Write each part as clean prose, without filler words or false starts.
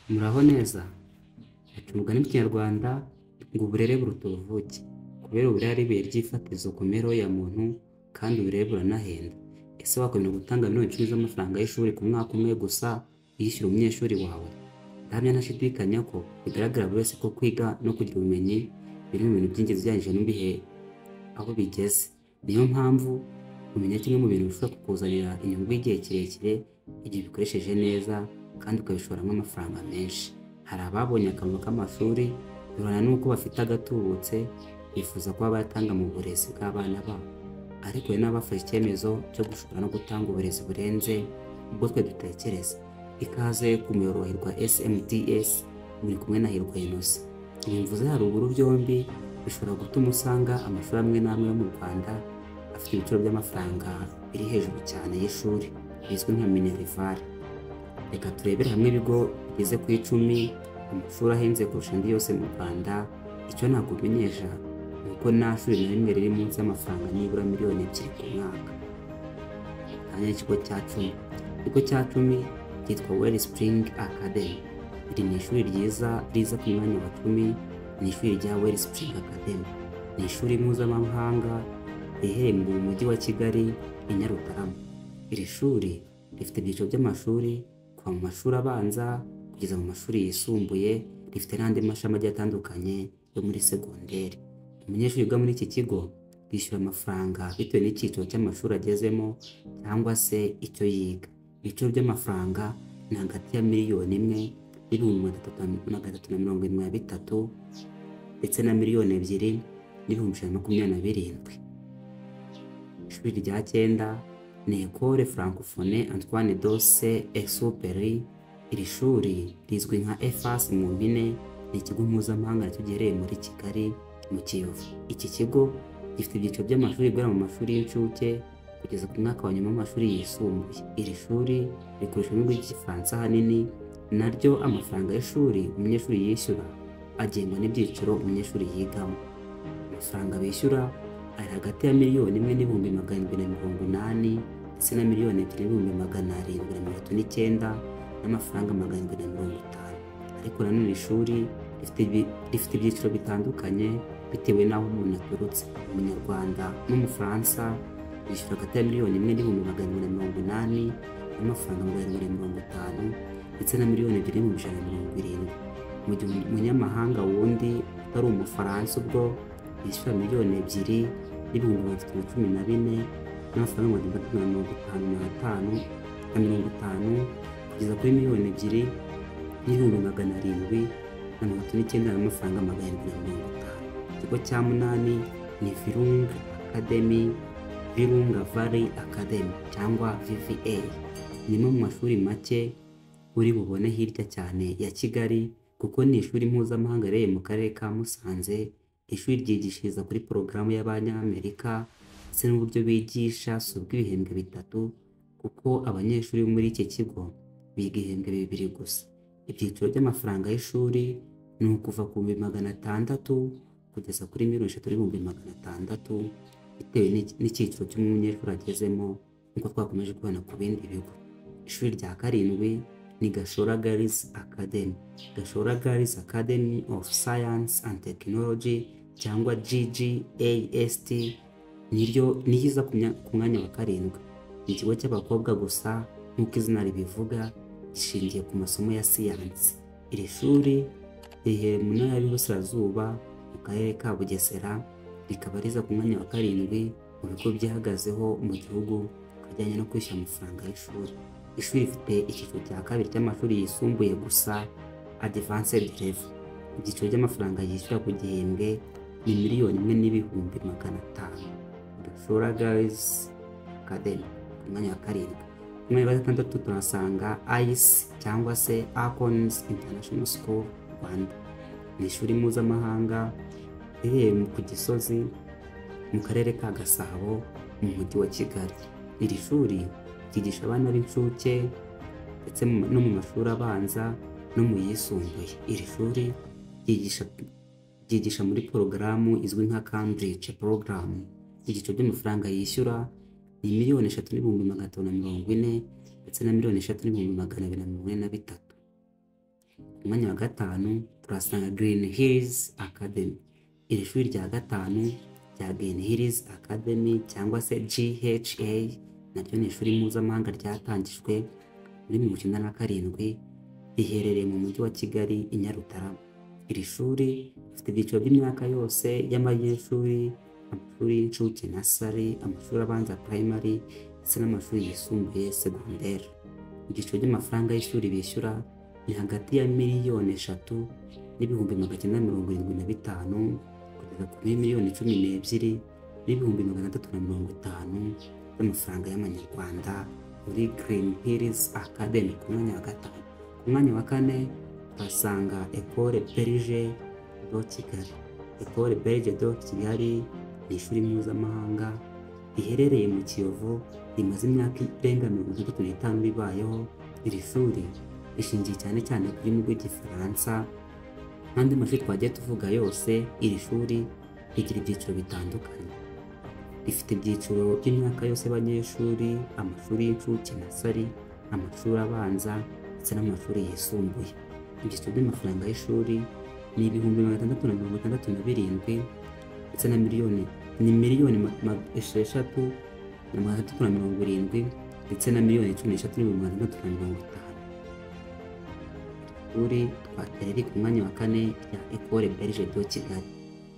Muraho neza. Baca umugani mu Kinyarwanda ngo uburere buruta ubuvuke. Kubera uburere ari ibuye ry'ifatizo ku mibereho ya muntu kandi uburere buranahenda. Ese wakwemera gutanga miliyoni 10 z'amafaranga y'ishuri ku mwaka umwe gusa yishyura umunyeshuri wawe? Ndahamya ntashidikanya ko bigaragara buri wese ko kwiga no kugira ubumenyi biri mu bintu by'ingenzi ugereranyije n'ibihe aho bigeze. Niyo mpamvu kumenya kimwe mu bintu bishobora kukuzanira inyungu y'igihe kirekire igihe ubikoresheje neza kandi ukabishoramo amafaranga menshi. Hari ababonye akamaro k'amashuri bihorana n'uko bafite agatubutse bifuza kuba batanga mu burezi bw'abana babo, ariko hari n'abafashe icyemezo cyo gushora no gutanga uburezi burenze ubwo twe dutekereza. Ikaze ku muyoboro wa Hirwa SMDS, muri kumwe na Hirwa Innocent. Imvuze haruguru byombi bishobora gutuma usanga amashuri amwe n'amwe yo mu Rwanda afite ibiciro by'amafaranga biri hejuru cyane y'ishuri bizwi nka minerivare. Reka turebere hamwe ibigo bigeze ku 10 amashuri ahenze kurusha andi yose mu Rwanda. Icyo nakumenyesha ni uko nta shuri na rimwe riri munsi y'amafaranga nibura miliyoni 2 ku mwaka. Hanyuma ikigo cya 10. Ikigo cya 10 cyitwa Wellspring Academy. Iri ni ishuri ryiza riza ku mwanya wa 10. Ni ishuri rya Wellspring Academy. Ni ishuri mpuzamahanga riherereye mu mujyi wa Kigali i Nyarutarama. Iri shuri rifite ibyiciro by'amashuri kuva mu mashuri abanza kugeza mu mashuri yisumbuye. Rifite n'andi mashami agiye atandukanye yo muri segonderi. Umunyeshuri wiga muri iki kigo yishyura amafaranga bitewe n'icyiciro cy'amashuri agezemo cyangwa se icyo yiga. Ibiciro by'amafaranga ni hagati ya miliyoni 1,373 ndetse na miliyoni 2,127. Ishuri rya 9 ni Ecole Francophone Antoine Dosse Exupéry. Iri shuri rizwi nka EFAS mu mpine, ni ikigo mpuzamahanga nacyo giherereye muri Kigali mu Kiyovu. Iki kigo gifite ibyiciro by'amashuri guhera mu mashuri y'incuke kugeza ku mwaka wa nyuma w'amashuri yisumbuye. Iri shuri rikoresha ururimi rw'Igifaransa ahanini, naryo amafaranga y'ishuri umunyeshuri yishyura agengwa n'ibyiciro umunyeshuri yigamo. Amafaranga bishyura ari hagati ya miliyoni 1,780 ndetse na miliyoni 2,739 n'amafaranga 750. Ariko nanone ishuri rifite ibyiciro bitandukanye bitewe n'aho umuntu aturutse. Umunyarwanda n'Umufaransa bishyura hagati ya miliyoni 1,780 n'amafaranga 750 ndetse na miliyoni 2,170. Mu gihe umunyamahanga wundi utari Umufaransa ubwo yishyura miliyoni 2,314 n'amafaranga 755 kugeza kuri miliyoni 2,739 n'amafaranga 750. Ikigo cya 8 ni Virunga Academy, Virunga Valley Academy cyangwa VVA. Ni mu mashuri make uri bubone hirya cyane ya Kigali kuko ni ishuri mpuzamahanga rero mu karere ka Musanze. Ishuri ryigishiriza kuri porogaramu y'Abanyamerika ndetse n'uburyo bigisha si ubw'ibihembwe 3 kuko abanyeshuri muri iki kigo biga ibihembwe 2 gusa. Ibyiciro by'amafaranga y'ishuri ni ukuva ku 600 kugeza kuri 3,600 bitewe n'icyiciro cy'umunyeshuri agezemo nk'uko twakomeje kubona ku bindi bigo. Ishuri rya 7 ni Gashora Girls Academy. Gashora Girls Academy of Science and Technology cyangwa GGAST niyiza ku mwanya wa 7. Ni ikigo cy'abakobwa gusa nk'uko izina ribivuga, gishingiye ku masomo ya siyansi. Iri shuri riherereye mu ntara y'Iburasirazuba mu karere ka Bugesera, rikaba riza ku mwanya wa 7 mu bigo byihagazeho mu gihugu kajyanye no kwishyura amafaranga y'ishuri. Ishuri rifite icyiciro cya 2 cy'amashuri yisumbuye gusa, advanced level. Ibyiciro by'amafaranga yishyura ku gihembwe ni miliyoni 1,500. Gashora Girls Academy ku mwanya wa 7. Ku mwanya wa 6 turasanga ICE cyangwa se Akons International School Rwanda. Ni ishuri mpuzamahanga riherereye ku Gisozi mu karere ka Gasabo mu mujyi wa Kigali. Iri shuri ryigisha abana b'incuke ndetse no mu mashuri abanza no mu yisumbuye. Iri shuri ryigisha muri porogaramu izwi nka Cambridge Program. Ibyiciro by'amafaranga yishyura ni miliyoni 3,340 ndetse na miliyoni 3,243. Ku mwanya wa gatanu turasanga Green Hills Academy. Iri shuri rya gatanu rya Green Hills Academy cyangwa se GHA naryo ni ishuri mpuzamahanga ryatangijwe muri 1997, riherereye mu mujyi wa Kigali i Nyarutarama. Iri shuri rifite ibyiciro by'imyaka yose y'amashuri, amashuri y'incuke nasari, amashuri abanza primary ndetse n'amashuri yisumbuye secondaire. Ibyiciro by'amafaranga y'ishuri bishyura ni hagati ya $3,975,000 kugeza kuri $1,12,650,000 y'amafaranga y'amanyarwanda muri Green Hills Academy ku mwanya wa gatanu. Ku mwanya wa kane turasanga Ecole Belge de Kigali. Ecole Belge de Kigali ni ishuri mpuzamahanga riherereye mu Kiyovu, rimaze imyaka irenga 35 ribayeho. Iri shuri rishingiye cyane cyane ku rurimi rw'Igifaransa n'andi mashuri twagiye tuvuga yose. Iri shuri rigira ibyiciro bitandukanye, rifite ibyiciro by'imyaka yose y'abanyeshuri, amashuri y'incuke nasari, amashuri abanza ndetse n'amashuri yisumbuye. Ibyiciro by'amafaranga y'ishuri ni $667,000 ndetse na $1,670,000 ndetse na $16,650,000. Ishuri riri ku mwanya wa kane rya Ecole Belge de Kigali.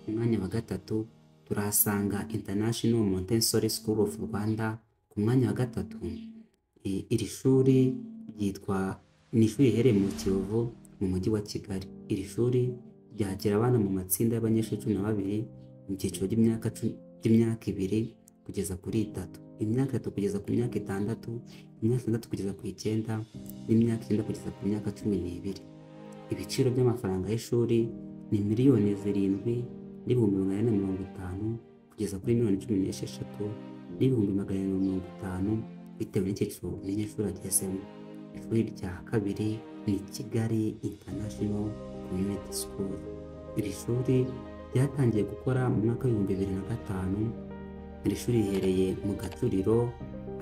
Ku mwanya wa gatatu turahasanga International Montessori School of Rwanda. Ku mwanya wa gatatu iri shuri ni ishuri riherereye mu Kiyovu mu mujyi wa Kigali. Iri shuri ryakira abana mu matsinda y'abanyeshuri 12 mu byiciro by'imyaka 2 kugeza kuri 3, imyaka 3 kugeza ku myaka 6, imyaka 6 kugeza ku 9 n'imyaka 9 kugeza ku myaka 12. Ibiciro by'amafaranga y'ishuri ni $7,850,000 kugeza kuri $16,850,000 bitewe n'icyiciro umunyeshuri agezemo. Ishuri rya kabiri ni Kigali International Community School. Iri shuri ryatangiye gukora mu mwaka w'2005. Iri shuri riherereye mu Gacuriro,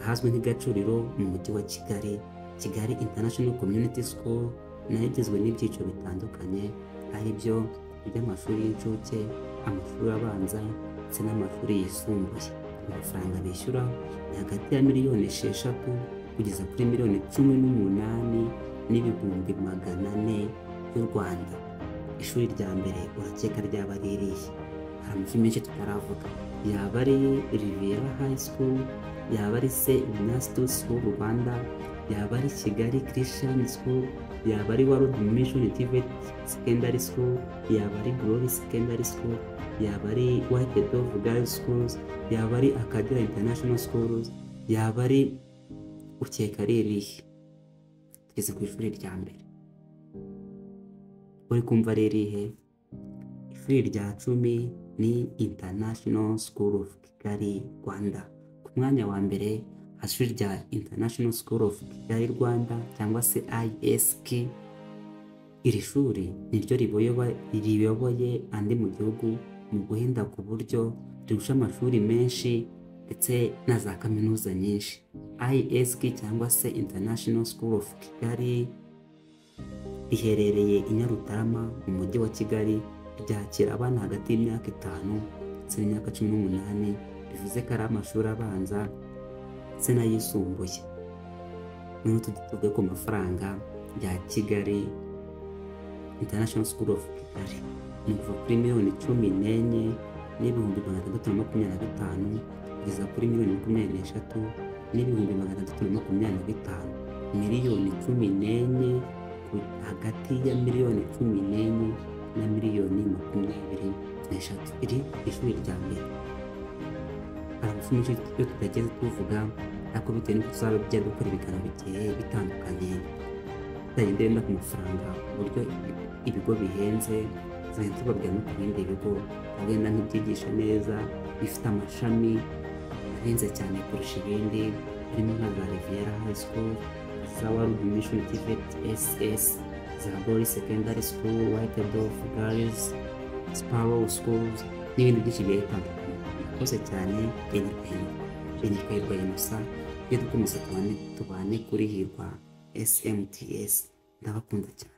ahazwi nk'Igacuriro mu mujyi wa Kigali. Kigali International Community School nayo igizwe n'ibyiciro bitandukanye, ari byo iby'amashuri y'incuke, amashuri abanza ndetse n'amashuri yisumbuye. Amafaranga bishyura ni hagati ya $6,000,000 kugeza kuri $18,400,000 y'u Rwanda. Ishuri rya mbere urakeka ryaba ari irihe? Hari amashuri menshi tutaravuga. Yaba ari Riviera High School, yaba ari St. Ignatius School Rwanda, yaba ari Kigali Christian School, yaba ari World Mission TVET Secondary School, yaba ari Glory Secondary School, yaba ari White Dove Girls Schools, yaba ari Akagera International Schools, yaba ari ukeka ari irihe? Tugeze ku ishuri rya mbere. Uri kumva ari irihe? Ishuri rya 10 ni International School of Kigali Rwanda. Ku mwanya wa mbere ishuri rya International School of Kigali Rwanda cyangwa se ISK. Iri shuri niryo riyoboye andi mu gihugu mu guhinda ku buryo rirusha amashuri menshi ndetse na za kaminuza nyinshi. ISK cyangwa se International School of Kigali riherereye i Nyarutarama mu mujyi wa Kigali. Ryakira abana hagati y'imyaka 5 ndetse n'imyaka 18, bivuze ko ari amashuri abanza ndetse n'ayisumbuye. None tuvuge ku mafaranga ya Kigali International School of Kigali ni kuva kuri $14,625,000 kugeza kuri $23,625,000. $14,000 hagati ya $14,000,000 na $23,000,000. Iri ishuri rya mbere. Hari amashuri menshi tutageze tuvuga, ariko bitewe n'uko tuzaba tujya dukora ibiganiro bigiye bitandukanye tutagendeye ku mafaranga, uburyo ibigo bihenze, tuzagenda tubabwira no ku bindi bigo bagenda nk'ibyigisha neza bifite amashami ahenze cyane kurusha ibindi, harimo nka za Riviera High School, za World Mission TVET SS, za Glory Secondary School, White Dove Girls, Sparrow Schools n'ibindi byinshi bigiye bitandukanye. Murakoze cyane. Hirwa Innocent, iyo dukomeza tubane kuri Hirwa SMTS. Ndabakunda cyane.